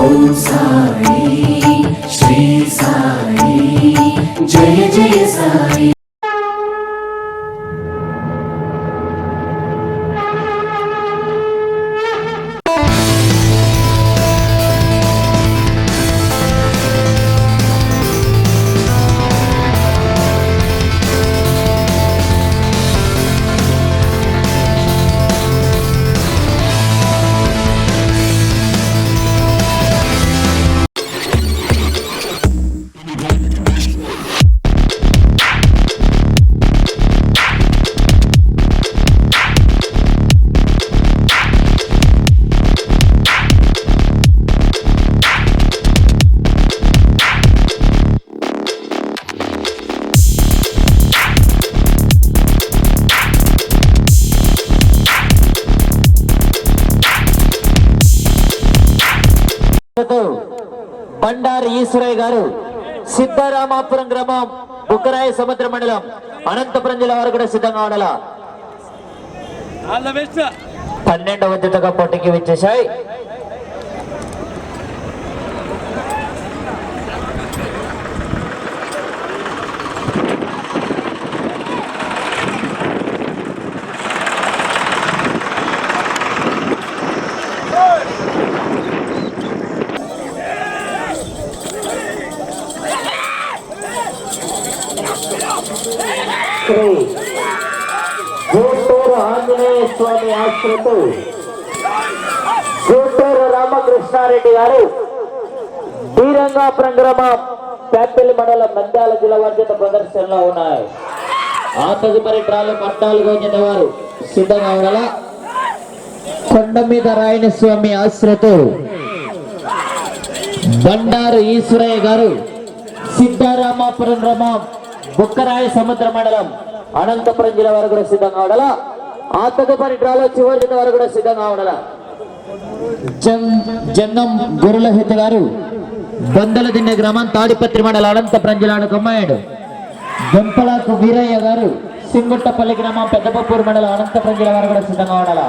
ఓం సాయి శ్రీ సాయి జయ జయ సాయి. బండారు ఈశ్వరయ్య గారు సిద్ధరామాపురం గ్రామం బుక్కరాయ సముద్ర మండలం అనంతపురం జిల్లా వారు కూడా సిద్ధంగా ఉండాల. 12వ జతగా పోటీకి వచ్చేసాయి. గుంటూరు ఆంజనేయ స్వామి ఆశ్రతో గుంటూరు రామకృష్ణారెడ్డి గారు శ్రీరంగాపురం గ్రామం పేపల్లి మండలం నంద్యాల జిల్లా వర్జత ప్రదర్శనలో ఉన్నాయి. ఆ తదుపరి డ్రాలో 14వ జత వారు సిద్ధంగా ఉండాల. కొండ మీద రాయన స్వామి ఆశ్రతో బండారు ఈశ్వరయ్య గారు సిద్ధరామాపురం గ్రామం బుక్కరాయ సముద్ర మండలం అనంతపురం జిల్లా వారు కూడా సిద్ధంగా ఉండాలా. ఆ తదుపరి డ్రాలో చివరి జత వారు కూడా సిద్ధంగా ఉండాలా. జంగం గురులహిత గారు బొందల దిన్నె గ్రామం తాడిపత్రి మండలం అనంతపురం జిల్లాను కమ్మాయాడు. గంపలకు వీరయ్య గారు సింగుట్టపల్లి గ్రామం పెద్దపప్పూరు మండలం అనంతపురం జిల్లా వారు కూడా సిద్ధంగా ఉండాలా.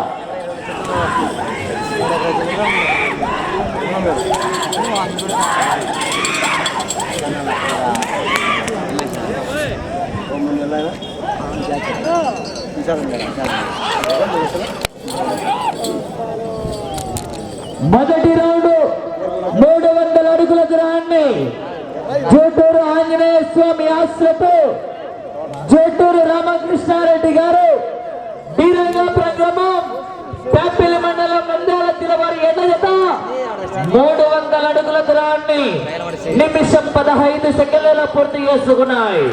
మొదటి రౌండ్ 300 అడుగుల దూరాన్ని జోటూరు ఆంజనేయ స్వామి ఆశ్రతో జోటూరు రామకృష్ణారెడ్డి గారు శ్రీరంగాపురం గ్రామం పేపల్లి మండలం నంద్యాల జిల్లా వారి ఎడ్ల జత 300 అడుగుల దూరాన్ని నిమిషం 15 సెకండ్లలో పూర్తి చేసుకున్నాయి.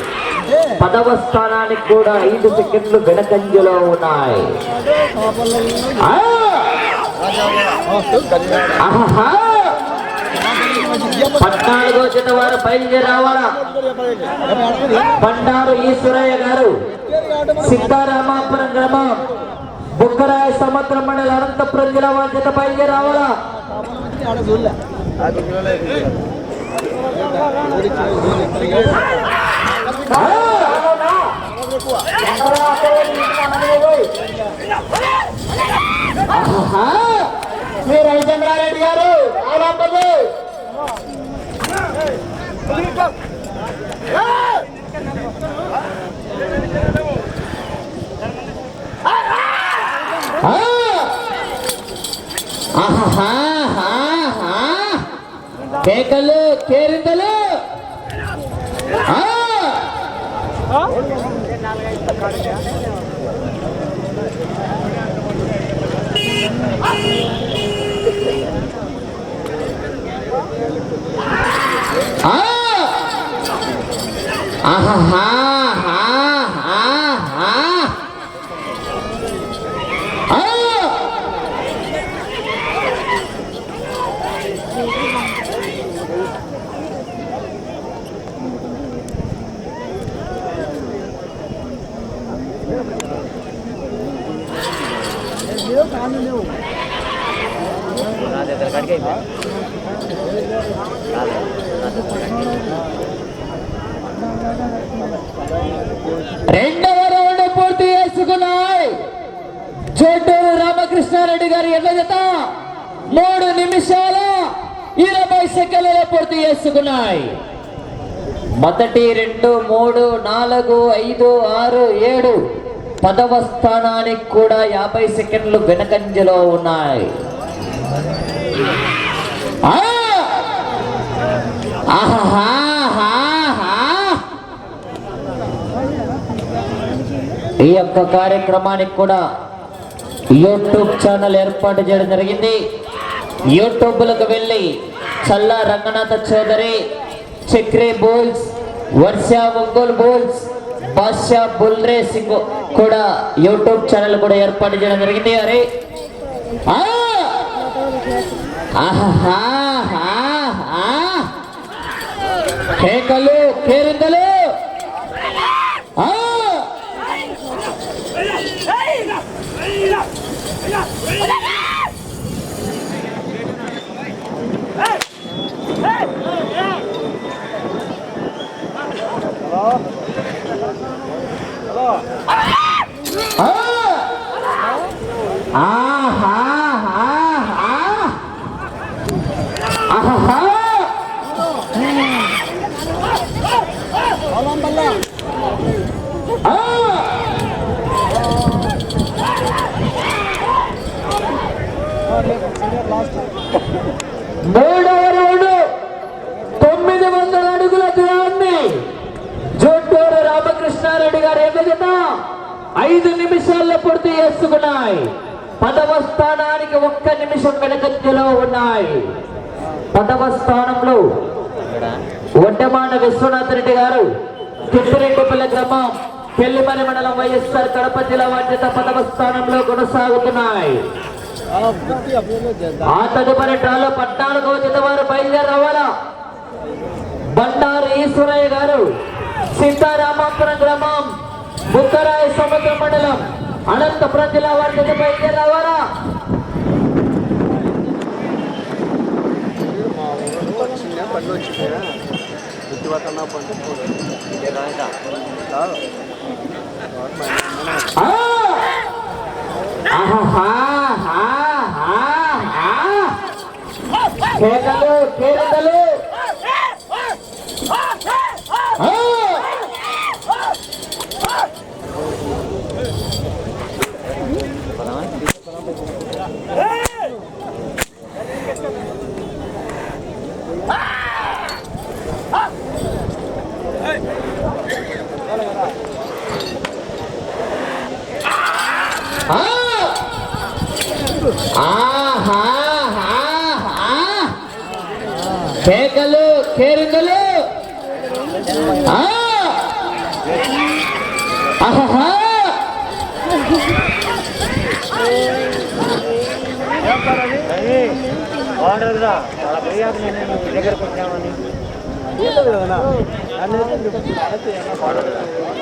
10వ స్థానానికి కూడా 5 సెకండ్లు వెనకంజలో ఉన్నాయి. 14వ జత వారు బయలుదేరి రావాలా. బండారు ఈశ్వరయ్య గారు సిద్ధరామాపురం గ్రామం బుక్కరాయ సముద్ర మండలం అనంతపురం జిల్లా వారి జత బయలుదేరి రావాలా. మీరు రవిచంద్రారెడ్డి గారు ఆలాంబలు కేకలు కేరింతలు రెండవ రౌండ్ పూర్తి చేసుకున్నాయి. చోటూరు రామకృష్ణారెడ్డి గారి ఎడ్ల జత 3 నిమిషాల సెకండ్లలో పూర్తి చేసుకున్నాయి. మొదటి 2, 3, 4, 5, 6, 7 10వ స్థానానికి కూడా 50 సెకండ్లు వెనకంజలో ఉన్నాయి. ఈ యొక్క కార్యక్రమానికి కూడా యూట్యూబ్ ఛానల్ ఏర్పాటు చేయడం జరిగింది. యూట్యూబ్లకు వెళ్ళి Challa Ranganatha Chowdary, Chakri bulls, Varsha Ongole bulls, Badshah bull racing కూడా యూట్యూబ్ ఛానల్ కూడా ఏర్పాటు చేయడం జరిగింది. అరే కేకలు కేరిందలు మూడవ రౌండ్ 900 అడుగుల దూరాన్ని జోటూరు రామకృష్ణారెడ్డి గారు ఎదుగుత 5 నిమిషాల్లో పూర్తి చేసుకున్నాయి. 10వ స్థానానికి 1 నిమిషం వెనకంజలో ఉన్నాయి. 10వ స్థానంలో వడ్డమాన విశ్వనాథ్ రెడ్డి గారు, తిప్పిరెడ్డిపల్లి గ్రామం, పెళ్లిమరి మండలం, వైఎస్ఆర్ కడప జిల్లా వార్త 10వ స్థానంలో కొనసాగుతున్నాయి. ఆ తదుపరి డ్రాలో 14వ జత వారు బయలుదేరి రావాలా. బండారు ఈశ్వరయ్య గారు, సీతారామాపురం గ్రామం, బుక్కరాయ సముద్ర మండలం, అనంతపురం జిల్లా వారి జత బయలుదేరి రావాలా. కేకలు కేరిందలు కేకలు కేరిందలు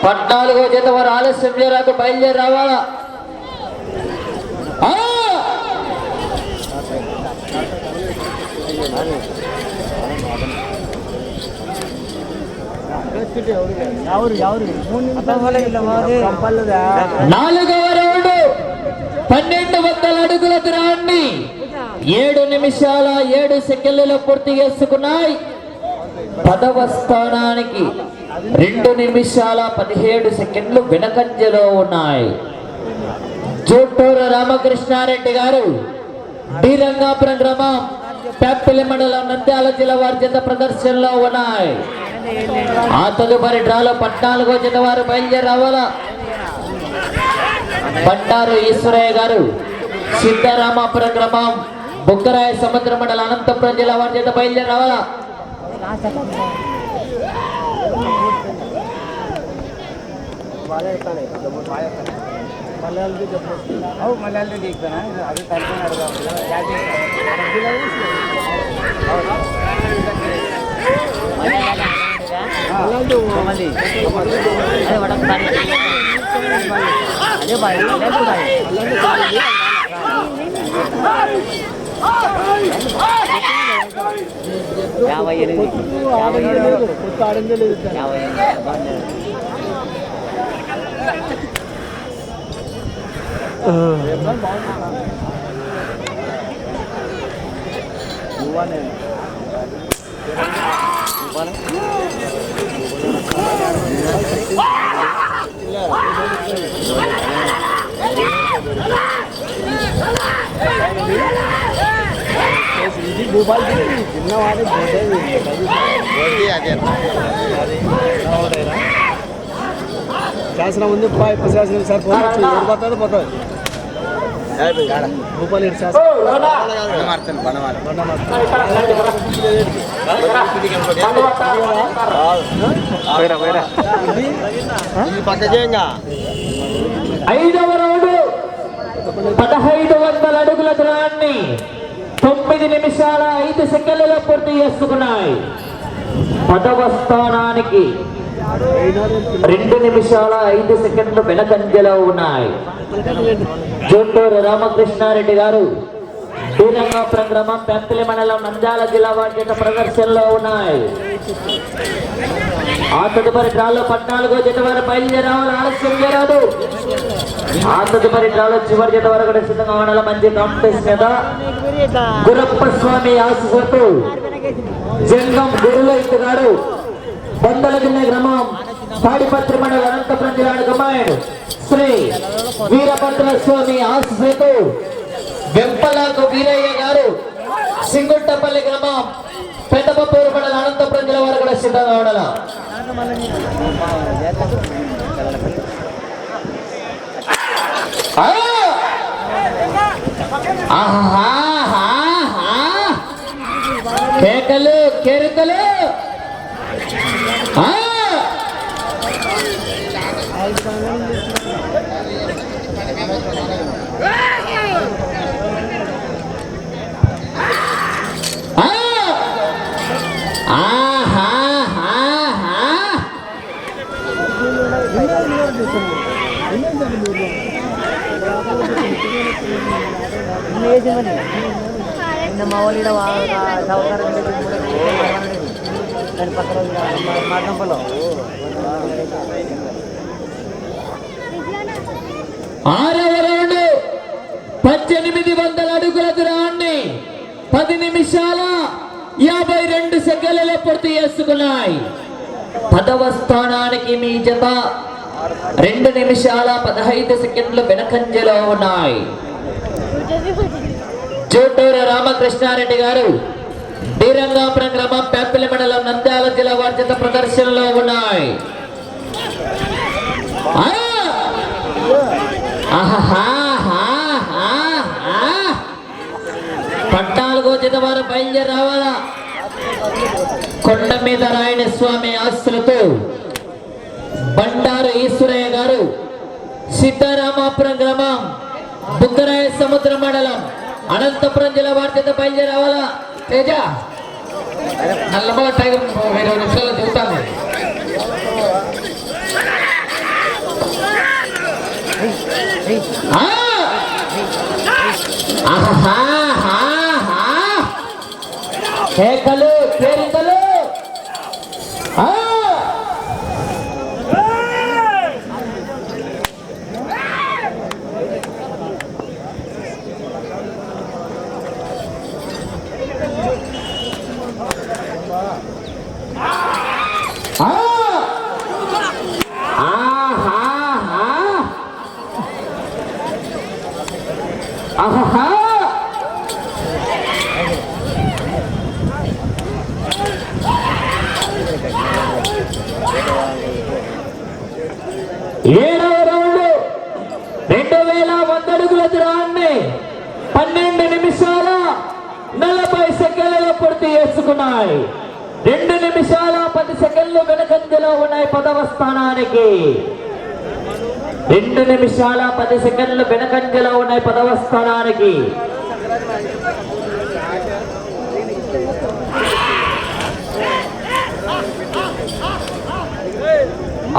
పద్నాలుగో జత వారు ఆలస్యం చేయరాకు బయలుదేరి రావాలా. నాలుగవ రౌండ్ 1200 అడుగుల దూరాన్ని 7 నిమిషాల 7 సెకండ్లలో పూర్తి చేసుకున్నాయి. 10వ స్థానానికి 2 నిమిషాల 17 సెకండ్లు వెనకంజలో ఉన్నాయి. జోటూరు రామకృష్ణారెడ్డి గారు, డి రంగాపురం గ్రామం, పేపల్లి మండలం, నంద్యాల జిల్లా వారి జత ప్రదర్శనలో ఉన్నాయి. ఆ తదుపరి డ్రాలో 14వ జత వారు బయలుదేరి రావాలా. బండారు ఈశ్వరయ్య గారు, సీతారామాపురం గ్రామం, బుక్కరాయ సముద్ర మండలం, అనంతపురం జిల్లా వారి జత బయలుదేరి రావాలా. శాసనం ఉంది శాసనం సార్ పోతుంది పోతుంది భూపాలి ఐదవ రౌండ్ 1500 అడుగుల దూరాన్ని 9 నిమిషాల 5 సెకండ్లలో పూర్తి చేసుకున్నాయి. 10వ స్థానానికి 2 నిమిషాల 5 సెకండ్లు వెనకంజలో ఉన్నాయి. జూటూరు రామకృష్ణారెడ్డి గారు శ్రీరంగాపురం గ్రామం పెంపలి మండలం నంద్యాల జిల్లా వారి జత ప్రదర్శనలో ఉన్నాయి. ఆ తదుపరి డ్రాలో 14వ జత వారు బయలుదేరావాలి, ఆలస్యం చేయరాదు. ఆ తదుపరి డ్రాలో చివరి జత వరకు కూడా సిద్ధంగా ఉండాలి. మంచి కాంపిటీషన్ మీద గురప్ప స్వామి ఆశీస్సులతో జంగం గురులో ఇట్టుగాడు బొందలగిన్న గ్రామం తాడిపత్రి మండలం అనంతపురం జిల్లా కమాండ్ శ్రీ వీరభద్ర స్వామి ఆశీస్సులతో వెంపలాకు వీరయ్య గారు సింగుట్టపల్లి గ్రామం పెద్దపూరు మండలం అనంతపురం జిల్లా వారు కూడా సిద్ధంగా ఉండాలి. కేకలు కెరుకలు మా వాళ్ళు సౌకర్యం దాని పక్కన మార్గంపలో 6వ రౌండ్ 1800 అడుగుల దూరాన్ని 10 నిమిషాల 52 సెకండ్లలో పూర్తి చేసుకున్నాయి. 10వ స్థానానికి మీ జత 2 నిమిషాల 15 సెకండ్లు వెనకంజలో ఉన్నాయి. జూటూరు రామకృష్ణారెడ్డి గారు శ్రీరంగాపురం గ్రామం పెంపలి మండలం నంద్యాల జిల్లా వారి జత ప్రదర్శనలో ఉన్నాయి. 14వ జత వారు బయలుదేరి రావాలా. కొండ మీద రాయణ స్వామి ఆశలతో బండారు ఈశ్వరయ్య గారు సిద్ధరామాపురం గ్రామం బుగ్గరాయ సముద్ర మండలం అనంతపురం జిల్లా వారి చేత బయలుదేరి రావాలా. తేజ నల్లమల టైగర్ 20 నిమిషాలు దిగుతాను. కేకలు కేరింతలు ఆహా 7వ రౌండ్ 2100 అడుగుల దూరాన్ని 12 నిమిషాల 40 సెకండ్లలో పూర్తి చేసుకున్నాయి. 2 నిమిషాల 10 సెకండ్లు వెనకంజలో ఉన్నాయి. 10వ స్థానానికి 2 నిమిషాల 10 సెకండ్లు వెనకంజలో ఉన్నాయి. 10వ స్థానానికి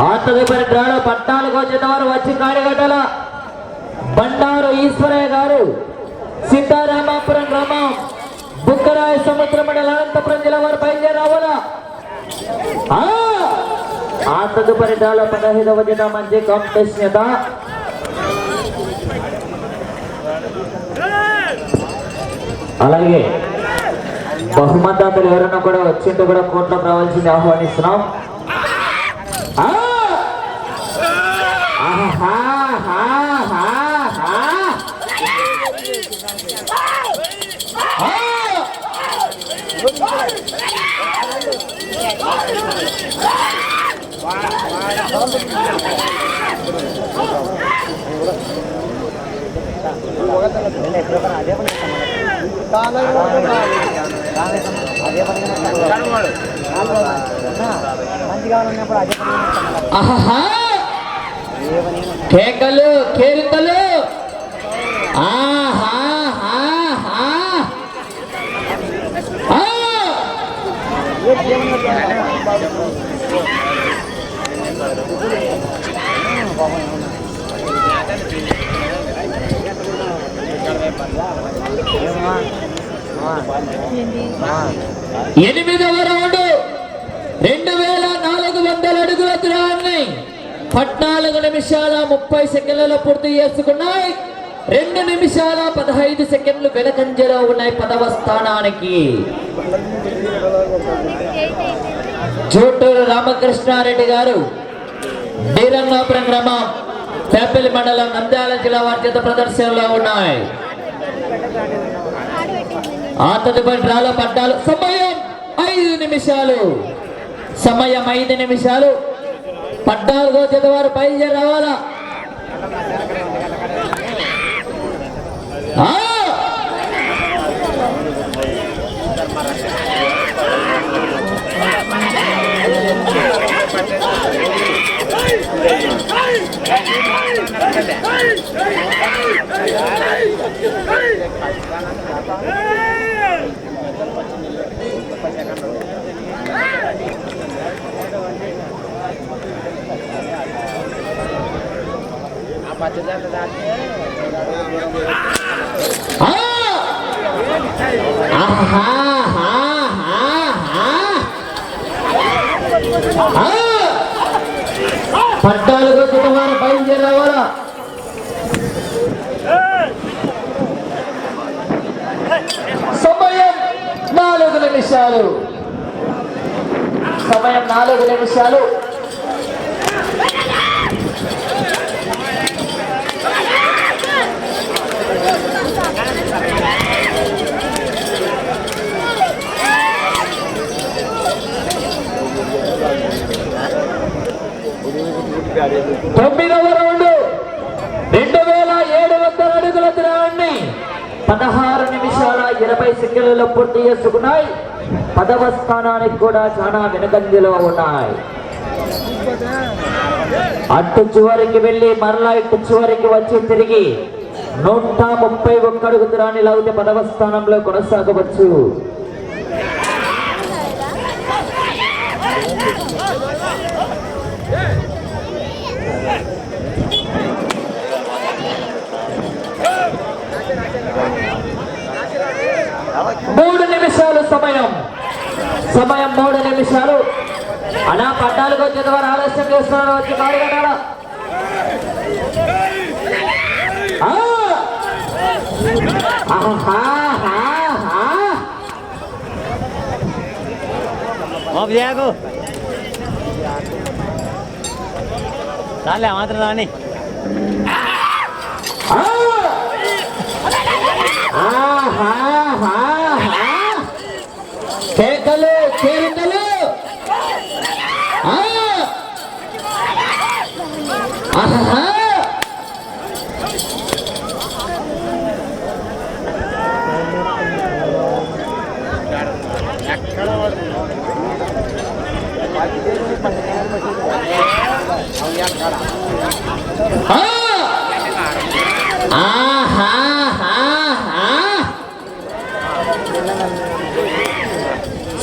ఆ తదుపరి డ్రాలో 14వ జత వారు వచ్చి కాడిగడ్డల బండారు ఈశ్వరయ్య గారు సిద్ధారామాపురం గ్రామం బుక్కరాయ సముద్ర మండలం అనంతపురం జిల్లా వారు బయలుదేరి రావాలా. ఆ తదుపరి డ్రాలో 15వ జత మంచి కాంపిటీషన్. అలాగే బహుమతాతలు ఎవరైనా కూడా వచ్చింటే కూడా కోర్టులోకి రావాల్సింది ఆహ్వానిస్తున్నాం. కేకలు కేరింతలు ఎనిమిదవ రౌండ్ 2400 అడుగుల దూరాన్ని 14 నిమిషాల 30 సెకండ్లలో పూర్తి చేసుకున్నాయి. 2 నిమిషాల 15 సెకండ్లు వెనకంజలో ఉన్నాయి 10వ స్థానానికి. జోటూరు రామకృష్ణారెడ్డి గారు డీరంగాపురం గ్రామం పేపల్లి మండలం నంద్యాల జిల్లా వారి చేత ప్రదర్శనలో ఉన్నాయి. ఆ తదుపరి డ్రాలో పడ్డాలు. సమయం 5 నిమిషాలు. సమయం 5 నిమిషాలు. 14వ జత వారు బయలుదేరి రావాలా. పద్నాలుగో జత వారు బయలుదేరి రావాలా. సమయం 4 నిమిషాలు. సమయం 4 నిమిషాలు. తొమ్మిదవ రౌండ్ 2700 అడుగుల దూరాన్ని 16 నిమిషాల 20 సెకండ్లలో పూర్తి చేసుకున్నాయి. 10వ స్థానానికి కూడా చాలా వెనుకంజలో ఉన్నాయి. అటు చివరికి వెళ్ళి మరలా ఇటు చివరికి వచ్చి తిరిగి 131 అడుగు దూరాన్ని లాగితే 10వ స్థానంలో కొనసాగవచ్చు. మూడు నిమిషాలు సమయం. సమయం 3 నిమిషాలు. అలా 14వ జత వారు ఆలస్యం చేస్తున్నారు. వచ్చి కాడుగడాల చాలే మాత్రం రాని. కేకలు కేరింతలు.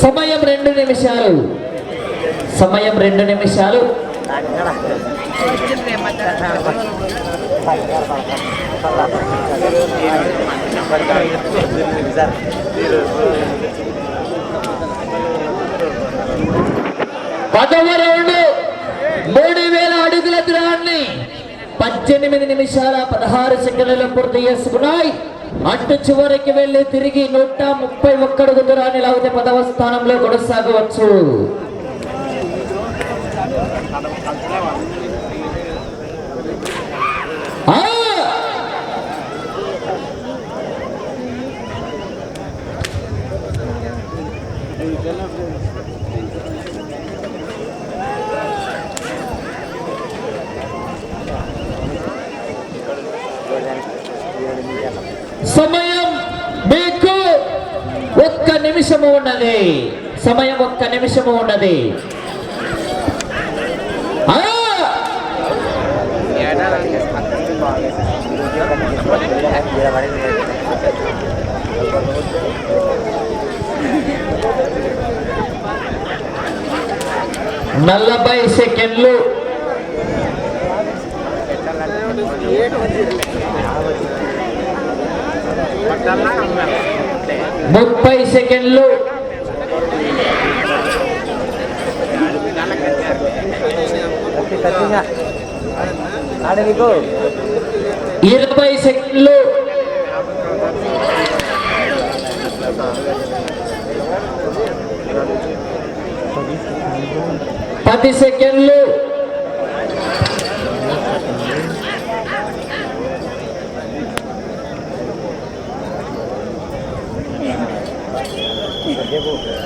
సమయం 2 నిమిషాలు. సమయం 2 నిమిషాలు. పదవ రౌండ్ 3000 అడుగుల దూరాన్ని 18 నిమిషాల 16 సెకండ్లలో పూర్తి చేసుకున్నాయి. అటు చివరికి వెళ్ళి తిరిగి 131 అడుగు దూరాన్ని లాగితే 10వ స్థానంలో కొనసాగవచ్చు. సమయం మీకు 1 నిమిషము ఉన్నది. సమయం 1 నిమిషము ఉన్నది. నలభై సెకండ్లు. 30 సెకండ్లు. 20 సెకండ్లు. 10 సెకండ్లు.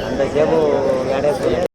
10